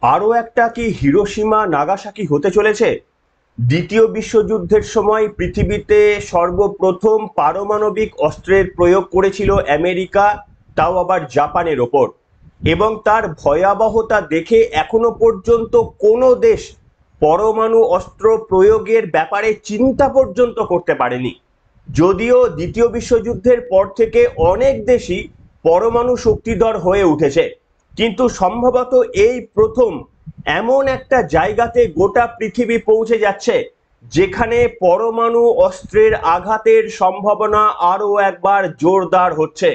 আরও একটা কি হিরোশিমা নাগাসাকি হতে চলেছে? দ্বিতীয় বিশ্বযুদ্ধের সময় পৃথিবীতে সর্বপ্রথম পারমাণবিক অস্ত্রের প্রয়োগ করেছিল আমেরিকা, তাও আবার জাপানের ওপর। এবং তার ভয়াবহতা দেখে এখনো পর্যন্ত কোনো দেশ পরমাণু অস্ত্র প্রয়োগের ব্যাপারে চিন্তা পর্যন্ত করতে পারেনি। যদিও দ্বিতীয় বিশ্বযুদ্ধের পর থেকে অনেক দেশই পরমাণু শক্তিধর হয়ে উঠেছে, কিন্তু সম্ভবত এই প্রথম এমন একটা জায়গাতে গোটা পৃথিবী পৌঁছে যাচ্ছে যেখানে পরমাণু অস্ত্রের আঘাতের সম্ভাবনা আরো একবার জোরদার হচ্ছে।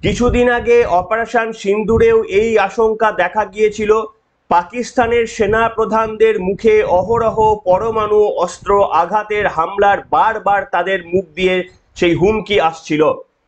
কিছুদিন আগে অপারেশন সিন্দুরেও এই আশঙ্কা দেখা গিয়েছিল। পাকিস্তানের সেনা প্রধানদের মুখে অহরহ পরমাণু অস্ত্র আঘাতের হামলার বারবার তাদের মুখ দিয়ে সেই হুমকি আসছিল।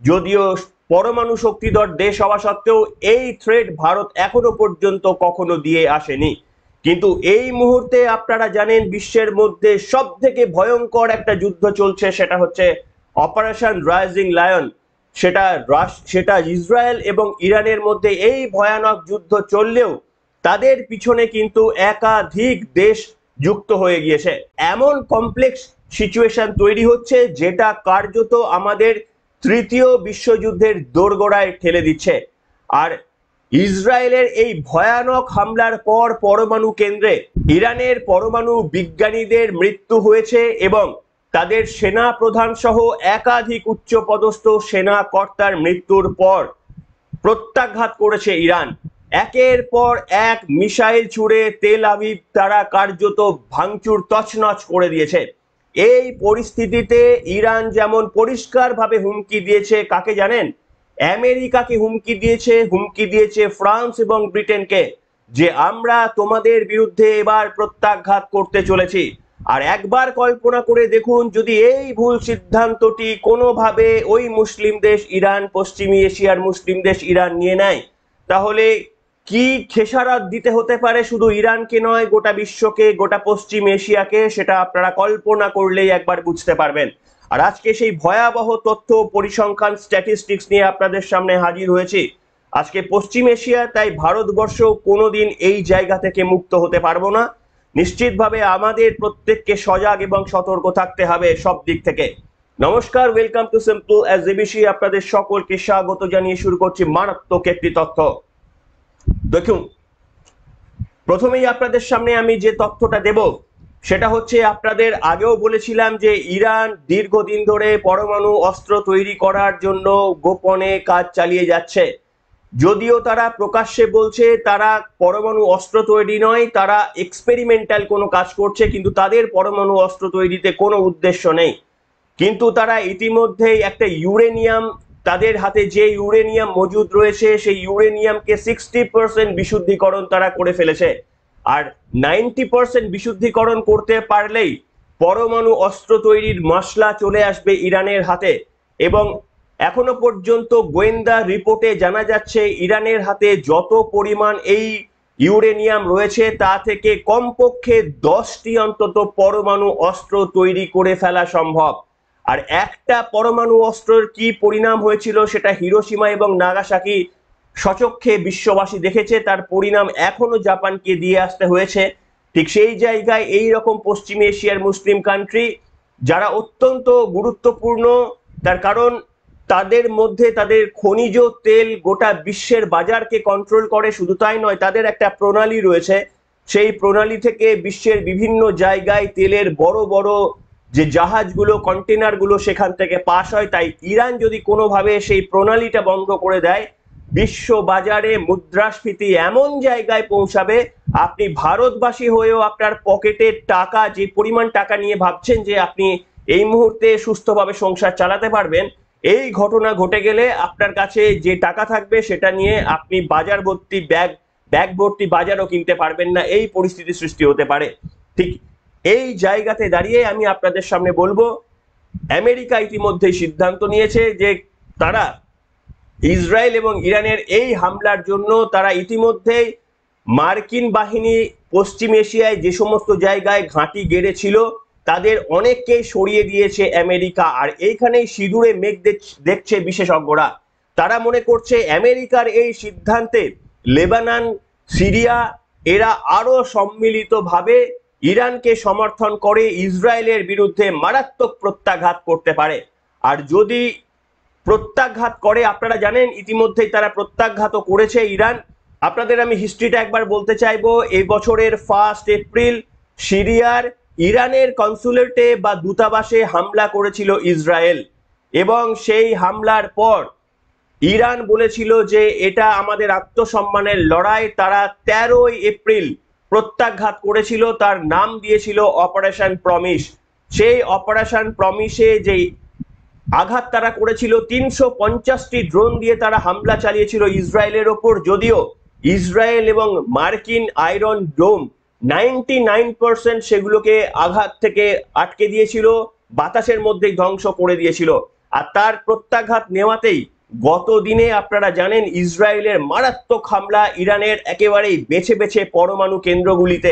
যদিও পরমাণু শক্তিধর দেশ হওয়া সত্ত্বেও এই থ্রেট ভারত এখনো পর্যন্ত কখনো দিয়ে আসেনি। কিন্তু এই মুহূর্তে আপনারা জানেন বিশ্বের মধ্যে সব থেকে ভয়ঙ্কর একটা যুদ্ধ চলছে, সেটা হচ্ছে অপারেশন রাইজিং লায়ন। সেটা ইসরায়েল এবং ইরানের মধ্যে এই ভয়ানক যুদ্ধ চললেও তাদের পিছনে কিন্তু একাধিক দেশ যুক্ত হয়ে গিয়েছে। এমন কমপ্লেক্স সিচুয়েশন তৈরি হচ্ছে যেটা কার্যত আমাদের তৃতীয় বিশ্বযুদ্ধের দোরগোড়ায় ঠেলে দিচ্ছে। আর ইসরায়েলের এই ভয়ানক হামলার পর পরমাণু কেন্দ্রে ইরানের পরমাণু বিজ্ঞানীদের মৃত্যু হয়েছে এবং তাদের সেনা প্রধান সহ একাধিক উচ্চপদস্থ সেনা কর্তার মৃত্যুর পর প্রত্যাঘাত করেছে ইরান। একের পর এক মিসাইল ছুড়ে তেল আবিব তারা কার্যত ভাঙচুর তছনছ করে দিয়েছে। এই পরিস্থিতিতে ইরান যেমন পরিষ্কারভাবে হুমকি দিয়েছে, কাকে জানেন? আমেরিকাকে হুমকি দিয়েছে ফ্রান্স এবং ব্রিটেনকে, যে আমরা তোমাদের বিরুদ্ধে এবার প্রত্যাঘাত করতে চলেছি। আর একবার কল্পনা করে দেখুন, যদি এই ভুল সিদ্ধান্তটি কোনোভাবে ওই মুসলিম দেশ ইরান, পশ্চিমী এশিয়ার মুসলিম দেশ ইরান নিয়ে নেয়, তাহলে কি খেসারত দিতে হতে পারে শুধু ইরানকে নয়, গোটা বিশ্বকে, গোটা পশ্চিম এশিয়াকে, সেটা আপনারা কল্পনা করলেই একবার বুঝতে পারবেন। আর আজকে সেই ভয়াবহ তথ্য পরিসংখ্যান স্ট্যাটিস্টিক্স নিয়ে আপনাদের সামনে হাজির হয়েছি। আজকে পশ্চিম এশিয়া, তাই ভারতবর্ষ কোনোদিন এই জায়গা থেকে মুক্ত হতে পারবো না। নিশ্চিতভাবে আমাদের প্রত্যেককে সজাগ এবং সতর্ক থাকতে হবে সব দিক থেকে। নমস্কার, ওয়েলকাম টু সিম্পল এসজিবিসি। আপনাদের সকলকে স্বাগত জানিয়ে শুরু করছি মারাত্মক একটি তথ্য। দেখুন, প্রথমেই আপনাদের সামনে আমি যে তথ্যটা দেব সেটা হচ্ছে, আপনাদের আগেও বলেছিলাম যে ইরান দীর্ঘদিন ধরে পরমাণু অস্ত্র তৈরি করার জন্য গোপনে কাজ চালিয়ে যাচ্ছে। যদিও তারা প্রকাশ্যে বলছে তারা পরমাণু অস্ত্র তৈরি নয়, তারা এক্সপেরিমেন্টাল কোনো কাজ করছে, কিন্তু তাদের পরমাণু অস্ত্র তৈরিতে কোনো উদ্দেশ্য নেই। কিন্তু তারা ইতিমধ্যেই একটা ইউরেনিয়াম, তাদের হাতে যে ইউরেনিয়াম মজুদ রয়েছে সেই ইউরেনিয়ামকে 60% বিশুদ্ধিকরণ তারা করে ফেলেছে। আর 90% বিশুদ্ধিকরণ করতে পারলেই পরমাণু অস্ত্র তৈরির মশলা চলে আসবে ইরানের হাতে। এবং এখনো পর্যন্ত গোয়েন্দা রিপোর্টে জানা যাচ্ছে ইরানের হাতে যত পরিমাণ এই ইউরেনিয়াম রয়েছে তা থেকে কমপক্ষে 10টি অন্তত পরমাণু অস্ত্র তৈরি করে ফেলা সম্ভব। আর একটা পরমাণু অস্ত্রের কি পরিণাম হয়েছিল সেটা হিরোশিমা এবং নাগাসাকি সচক্ষে বিশ্ববাসী দেখেছে, তার পরিণাম এখনো জাপানকে দিয়ে আসতে হয়েছে। ঠিক সেই জায়গায় এই রকম পশ্চিম এশিয়ার মুসলিম কান্ট্রি যারা অত্যন্ত গুরুত্বপূর্ণ, তার কারণ তাদের মধ্যে তাদের খনিজ তেল গোটা বিশ্বের বাজারকে কন্ট্রোল করে। শুধু তাই নয়, তাদের একটা প্রণালী রয়েছে, সেই প্রণালী থেকে বিশ্বের বিভিন্ন জায়গায় তেলের বড় বড় যে জাহাজগুলো, কন্টেনারগুলো সেখান থেকে পাস হয়। তাই ইরান যদি কোনোভাবে সেই প্রণালীটা বন্ধ করে দেয়, বিশ্ব বাজারে মুদ্রাস্ফীতি এমন জায়গায় পৌঁছাবে, আপনি ভারতবাসী হয়েও আপনার পকেটের টাকা, যে পরিমাণ টাকা নিয়ে ভাবছেন যে আপনি এই মুহূর্তে সুস্থভাবে সংসার চালাতে পারবেন, এই ঘটনা ঘটে গেলে আপনার কাছে যে টাকা থাকবে সেটা নিয়ে আপনি বাজার ভর্তি ব্যাগ ভর্তি বাজারও কিনতে পারবেন না, এই পরিস্থিতি সৃষ্টি হতে পারে। ঠিক এই জায়গাতে দাঁড়িয়ে আমি আপনাদের সামনে বলবো, আমেরিকা ইতিমধ্যেই সিদ্ধান্ত নিয়েছে যে তারা ইসরায়েল এবং ইরানের এই হামলার জন্য তারা ইতিমধ্যেই মার্কিন বাহিনী পশ্চিম এশিয়ায় যে সমস্ত জায়গায় ঘাঁটি গেড়েছিল তাদের অনেককেই সরিয়ে দিয়েছে আমেরিকা। আর এইখানেই সিঁদুরে মেঘ দেখছে বিশেষজ্ঞরা। তারা মনে করছে আমেরিকার এই সিদ্ধান্তে লেবানন, সিরিয়া এরা আরো সম্মিলিতভাবে ইরানকে সমর্থন করে ইসরায়েলের বিরুদ্ধে মারাত্মক প্রত্যাঘাত করতে পারে। আর যদি প্রত্যাঘাত করে, আপনারা জানেন ইতিমধ্যেই তারা প্রত্যাঘাতও করেছে ইরান। আপনাদের আমি হিস্ট্রিটা একবার বলতে চাইবো। এই বছরের 1 এপ্রিল সিরিয়ার ইরানের কনসুলেটে বা দূতাবাসে হামলা করেছিল ইসরায়েল, এবং সেই হামলার পর ইরান বলেছিল যে এটা আমাদের আত্মসম্মানের লড়াই। তারা 13 এপ্রিল প্রত্যাঘাত করেছিল, তার নাম দিয়েছিল অপারেশন প্রমিস। সেই অপারেশন প্রমিসে যে আঘাত তারা করেছিল, 350টি ড্রোন দিয়ে তারা হামলা চালিয়েছিল ইসরায়েলের ওপর। যদিও ইসরায়েল এবং মার্কিন আয়রন ডোম 99% সেগুলোকে আঘাত থেকে আটকে দিয়েছিল, বাতাসের মধ্যেই ধ্বংস করে দিয়েছিল। আর তার প্রত্যাঘাত নেওয়াতেই গত দিনে আপনারা জানেন ইসরায়েলের মারাত্মক হামলা ইরানের একেবারেই বেছে বেছে পরমাণু কেন্দ্রগুলিতে।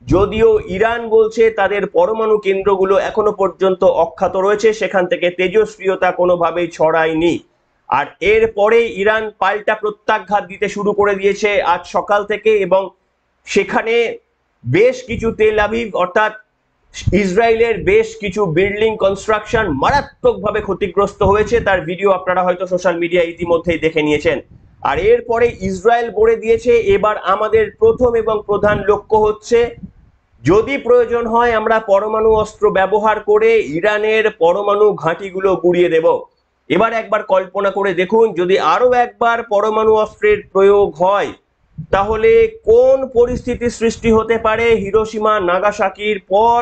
যদিও ইরান বলছে তাদের পরমাণু কেন্দ্রগুলো এখনো পর্যন্ত অক্ষত রয়েছে, সেখান থেকে তেজস্ক্রিয়তা কোনোভাবেই ছড়ায়নি। আর এরপরে ইরান পাল্টা প্রত্যাঘাত দিতে শুরু করে দিয়েছে আজ সকাল থেকে, এবং সেখানে বেশ কিছু তেল আবিব অর্থাৎ ইসরায়েলের বেশ কিছু বিল্ডিং কনস্ট্রাকশন মারাত্মকভাবে ক্ষতিগ্রস্ত হয়েছে। তার ভিডিও আপনারা হয়তো সোশ্যাল মিডিয়ায় ইতিমধ্যেই দেখে নিয়েছেন। আর এরপরে ইসরায়েল বলে দিয়েছে এবার আমাদের প্রথম এবং প্রধান লক্ষ্য হচ্ছে যদি প্রয়োজন হয় আমরা পরমাণু অস্ত্র ব্যবহার করে ইরানের পরমাণু ঘাঁটিগুলো গুঁড়িয়ে দেব। এবার একবার কল্পনা করে দেখুন, যদি আরো একবার পরমাণু অস্ত্রের প্রয়োগ হয় তাহলে কোন পরিস্থিতি সৃষ্টি হতে পারে। হিরোশিমা নাগাসাকির পর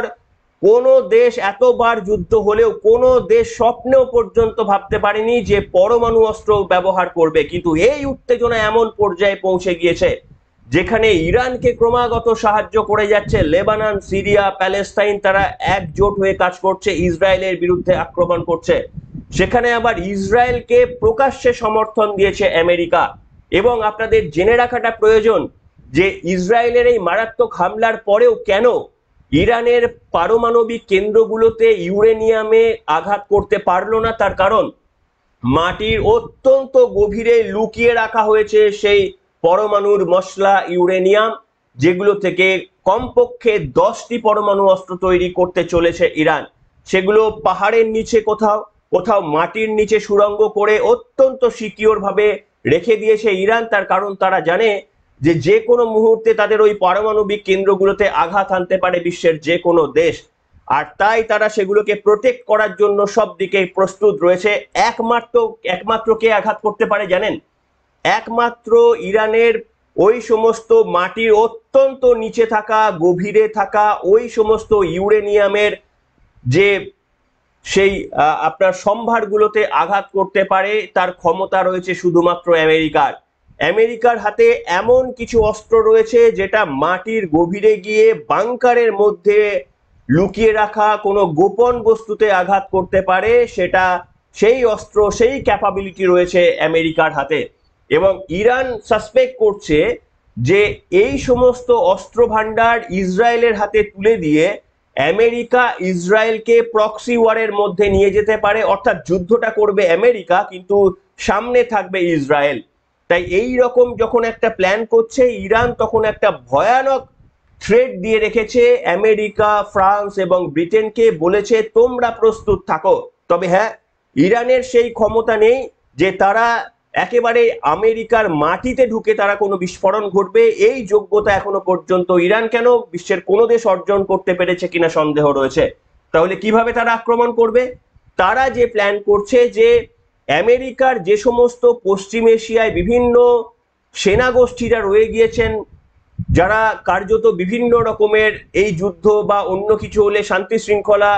কোনো দেশ এতবার যুদ্ধ হলেও কোনো দেশ স্বপ্নেও পর্যন্ত ভাবতে পারেনি যে পরমাণু অস্ত্র ব্যবহার করবে, কিন্তু এই উত্তেজনা এমন পর্যায়ে পৌঁছে গিয়েছে যেখানে ইরানকে ক্রমাগত সাহায্য করে যাচ্ছে লেবানন, সিরিয়া, প্যালেস্তাইন। তারা একজোট হয়ে কাজ করছে, ইসরায়েলের বিরুদ্ধে আক্রমণ করছে। সেখানে আবার ইসরায়েলকে প্রকাশ্যে সমর্থন দিয়েছে আমেরিকা। এবং আপনাদের জেনে রাখাটা প্রয়োজন যে ইসরায়েলের এই মারাত্মক হামলার পরেও কেন ইরানের পারমাণবিক কেন্দ্রগুলোতে ইউরেনিয়ামে আঘাত করতে পারলো না। তার কারণ মাটির অত্যন্ত গভীরে লুকিয়ে রাখা হয়েছে সেই পরমাণুর মশলা ইউরেনিয়াম, যেগুলো থেকে কমপক্ষে 10টি পরমাণু অস্ত্র তৈরি করতে চলেছে ইরান। সেগুলো পাহাড়ের নিচে কোথাও কোথাও মাটির নিচে সুড়ঙ্গ করে অত্যন্ত সিকিউর ভাবে রেখে দিয়েছে ইরান। তার কারণ তারা জানে যে যে কোনো মুহূর্তে তাদের ওই পারমাণবিক কেন্দ্রগুলোতে আঘাত আনতে পারে বিশ্বের যে কোনো দেশ। আর তাই তারা সেগুলোকে প্রোটেক্ট করার জন্য সব দিকে প্রস্তুত রয়েছে। একমাত্র কে আঘাত করতে পারে জানেন? একমাত্র ইরানের ওই সমস্ত মাটির অত্যন্ত নিচে থাকা, গভীরে থাকা ওই সমস্ত ইউরেনিয়ামের যে সেই আপনার সম্ভারগুলোতে আঘাত করতে পারে, তার ক্ষমতা রয়েছে শুধুমাত্র আমেরিকার। আমেরিকার হাতে এমন কিছু অস্ত্র রয়েছে যেটা মাটির গভীরে গিয়ে বাংকারের মধ্যে লুকিয়ে রাখা কোনো গোপন বস্তুতে আঘাত করতে পারে। সেটা সেই অস্ত্র, সেই ক্যাপাবিলিটি রয়েছে আমেরিকার হাতে। এবং ইরান সাসপেক্ট করছে যে এই সমস্ত অস্ত্র ভান্ডার ইসরায়েলের হাতে তুলে দিয়ে আমেরিকা ইসরায়েলকে প্রক্সি ওয়ারের মধ্যে নিয়ে যেতে পারে। অর্থাৎ যুদ্ধটা করবে আমেরিকা, কিন্তু সামনে থাকবে ইসরায়েল। তাই এই রকম যখন একটা প্ল্যান করছে ইরান, তখন একটা ভয়ানক থ্রেট দিয়ে রেখেছে আমেরিকা, ফ্রান্স এবং ব্রিটেনকে। বলেছে তোমরা প্রস্তুত থাকো। তবে হ্যাঁ, ইরানের সেই ক্ষমতা নেই যে তারা একেবারে আমেরিকার মাটিতে ঢুকে তারা কোনো বিস্ফোরণ ঘটবে। এই যোগ্যতা এখনো পর্যন্ত ইরান কেন বিশ্বের কোনো দেশ অর্জন করতে পেরেছে কিনা সন্দেহ রয়েছে। তাহলে কিভাবে তারা আক্রমণ করবে? তারা যে প্ল্যান করছে যে আমেরিকার যে সমস্ত পশ্চিম এশিয়ায় বিভিন্ন সেনাগোষ্ঠীরা রয়ে গিয়েছেন, যারা কার্যত বিভিন্ন রকমের এই যুদ্ধ বা অন্য কিছু হলে শান্তি শৃঙ্খলা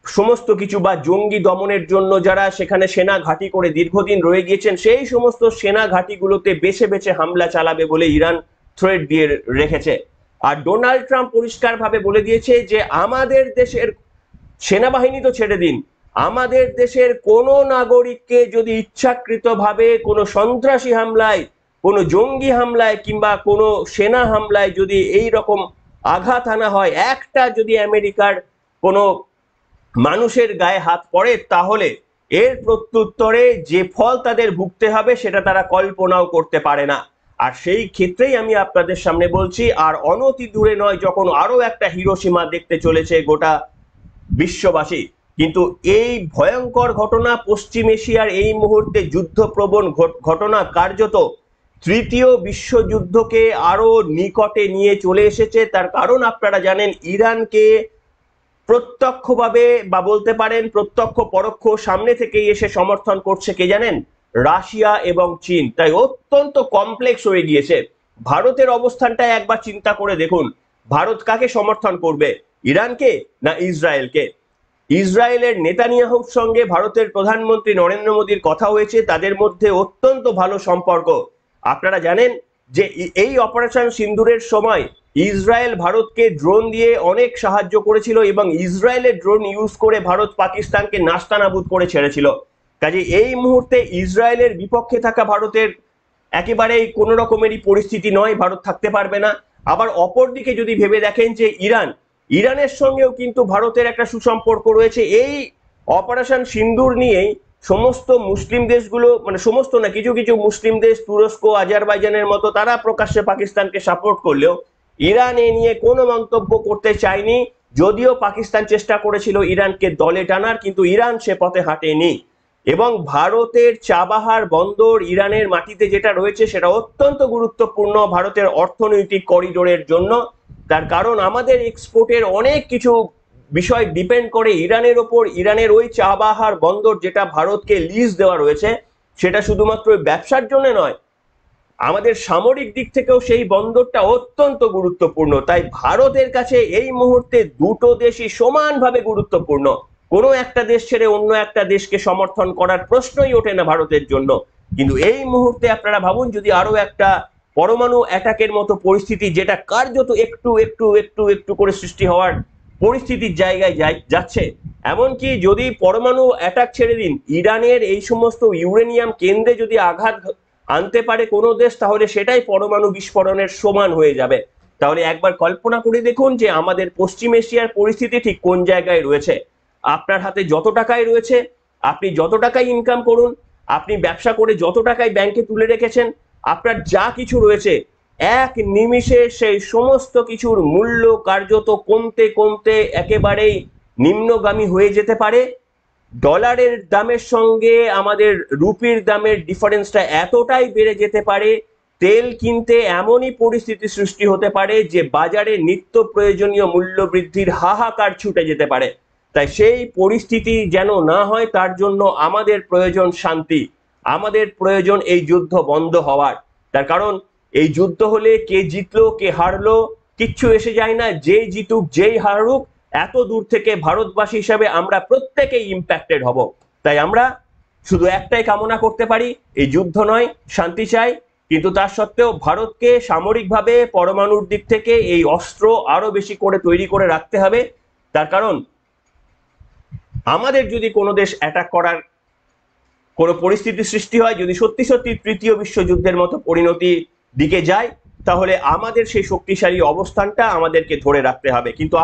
সমস্ত কিছু বা জঙ্গি দমনের জন্য যারা সেখানে সেনা ঘাঁটি করে দীর্ঘদিন রয়ে গিয়েছেন, সেই সমস্ত সেনা ঘাঁটিগুলোতে বেছে বেছে হামলা চালাবে বলে ইরান থ্রেট দিয়ে রেখেছে। আর ডোনাল্ড ট্রাম্প পরিষ্কারভাবে বলে দিয়েছে যে আমাদের দেশের সেনাবাহিনী তো ছেড়ে দিন, আমাদের দেশের কোনো নাগরিককে যদি ইচ্ছাকৃতভাবে কোনো সন্ত্রাসী হামলায়, কোনো জঙ্গি হামলায় কিংবা কোনো সেনা হামলায় যদি এই রকম আঘাত আনা হয়, একটা যদি আমেরিকার কোনো মানুষের গায়ে হাত পড়ে, তাহলে এর প্রত্যুত্তরে যে ফল তাদের ভুগতে হবে সেটা তারা কল্পনাও করতে পারে না। আর সেই ক্ষেত্রেই আমি আপনাদের সামনে বলছি, আর অনতি দূরে নয় যখন আরো একটা হিরোশিমা দেখতে চলেছে গোটা বিশ্ববাসী। কিন্তু এই ভয়ঙ্কর ঘটনা, পশ্চিম এশিয়ার এই মুহূর্তে যুদ্ধপ্রবণ ঘটনা কার্যত তৃতীয় বিশ্বযুদ্ধকে আরো নিকটে নিয়ে চলে এসেছে। তার কারণ আপনারা জানেন, ইরানকে প্রত্যক্ষভাবে বা বলতে পারেন প্রত্যক্ষ পরোক্ষ সামনে থেকেই এসে সমর্থন করছে কে জানেন? রাশিয়া এবং চীন। তাই অত্যন্ত কমপ্লেক্স হয়ে গিয়েছে। ভারতের অবস্থানটা একবার চিন্তা করে দেখুন, ভারত কাকে সমর্থন করবে, ইরানকে না ইসরায়েলকে? ইসরায়েলের নেতানিয়াহুর সঙ্গে ভারতের প্রধানমন্ত্রী নরেন্দ্র মোদীর কথা হয়েছে, তাদের মধ্যে অত্যন্ত ভালো সম্পর্ক। আপনারা জানেন যে এই অপারেশন সিন্দুরের সময় ইসরায়েল ভারতকে ড্রোন দিয়ে অনেক সাহায্য করেছিল এবং ইসরায়েলের ড্রোন ইউজ করে ভারত পাকিস্তানকে নাস্তানাবুদ করে ছেড়েছিল। কাজে এই মুহূর্তে ইসরায়েলের বিপক্ষে থাকা ভারতের একেবারেই কোনো রকমেরই পরিস্থিতি নয়, ভারত থাকতে পারবে না। আবার অপরদিকে যদি ভেবে দেখেন যে ইরানের সঙ্গেও কিন্তু ভারতের একটা সুসম্পর্ক রয়েছে। এই অপারেশন সিন্দুর নিয়েই সমস্ত মুসলিম দেশগুলো, মানে সমস্ত না, কিছু কিছু মুসলিম দেশ, তুরস্ক, আজারবাইজানের মতো, তারা প্রকাশ্যে পাকিস্তানকে সাপোর্ট করলেও ইরান এ নিয়ে কোনো মন্তব্য করতে চায়নি। যদিও পাকিস্তান চেষ্টা করেছিল ইরানকে দলে টানার, কিন্তু ইরান সে পথে হাঁটেনি। এবং ভারতের চাবাহার বন্দর ইরানের মাটিতে যেটা রয়েছে সেটা অত্যন্ত গুরুত্বপূর্ণ ভারতের অর্থনৈতিক করিডোরের জন্য। তার কারণ আমাদের এক্সপোর্টের অনেক কিছু বিষয় ডিপেন্ড করে ইরানের ওপর। ইরানের ওই চাবাহার বন্দর যেটা ভারতকে লিজ দেওয়া রয়েছে, সেটা শুধুমাত্র ব্যবসার জন্য নয়, আমাদের সামরিক দিক থেকেও সেই বন্দরটা অত্যন্ত গুরুত্বপূর্ণ। তাই ভারতের কাছে এই মুহূর্তে দুটো দেশই সমানভাবে গুরুত্বপূর্ণ। কোনো একটা দেশ ছেড়ে অন্য একটা দেশকে সমর্থন করার প্রশ্নই ওঠে না ভারতের জন্য। কিন্তু এই মুহূর্তে আপনারা ভাবুন, যদি আরো একটা পরমাণু অ্যাটাকের মতো পরিস্থিতি, যেটা কার্যত একটু একটু একটু একটু করে সৃষ্টি হওয়ার পরিস্থিতির জায়গায় যাচ্ছে, এমনকি যদি পরমাণু অ্যাটাক ছেড়ে দিন, ইরানের এই সমস্ত ইউরেনিয়াম কেন্দ্রে যদি আঘাত আনতে পারে কোনো দেশ, তাহলে সেটাই পরমাণু বিস্ফোরণের সমান হয়ে যাবে। তাহলে একবার কল্পনা করে দেখুন যে আমাদের পশ্চিম এশিয়ার পরিস্থিতি ঠিক কোন জায়গায় রয়েছে। আপনার হাতে যত টাকাই রয়েছে, আপনি যত টাকাই ইনকাম করুন, আপনি ব্যবসা করে যত টাকাই ব্যাংকে তুলে রেখেছেন, আপনার যা কিছু রয়েছে এক নিমিষে সেই সমস্ত কিছুর মূল্য কার্যত কমতে কমতে একেবারেই নিম্নগামী হয়ে যেতে পারে। ডলারের দামের সঙ্গে আমাদের রুপির দামের ডিফারেন্সটা এতটাই বেড়ে যেতে পারে, তেল কিনতে এমনই পরিস্থিতি সৃষ্টি হতে পারে যে বাজারে নিত্য প্রয়োজনীয় মূল্য বৃদ্ধির হাহাকার ছুটে যেতে পারে। তাই সেই পরিস্থিতি যেন না হয়, তার জন্য আমাদের প্রয়োজন শান্তি, আমাদের প্রয়োজন এই যুদ্ধ বন্ধ হওয়ার। তার কারণ এই যুদ্ধ হলে কে জিতলো কে হারলো কিচ্ছু এসে যায় না, যেই জিতুক যেই হারুক, এত দূর থেকে ভারতবাসী হিসাবে আমরা প্রত্যেকেই ইম্প্যাক্টেড হব। তাই আমরা শুধু একটাই কামনা করতে পারি, এই যুদ্ধ নয়, শান্তি চাই। কিন্তু তার সত্ত্বেও ভারতকে সামরিকভাবে পরমাণুর দিক থেকে এই অস্ত্র আরো বেশি করে তৈরি করে রাখতে হবে। তার কারণ আমাদের যদি কোনো দেশ অ্যাটাক করার কোনো পরিস্থিতি সৃষ্টি হয়, যদি সত্যি সত্যি তৃতীয় বিশ্বযুদ্ধের মতো পরিণতি দিকে যায়, তাহলে আমাদের সেই শক্তিশালী অবস্থানটা আমাদেরকে ধরে রাখতে হবে। কিন্তু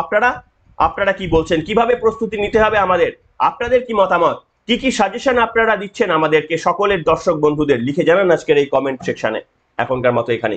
আপনারা কি বলছেন, কিভাবে প্রস্তুতি নিতে হবে আমাদের? আপনাদের কি মতামত, কি কি সাজেশন আপনারা দিচ্ছেন আমাদেরকে? সকলের দর্শক বন্ধুদের লিখে জানান আজকের এই কমেন্ট সেকশনে। এখনকার মতো এখানে।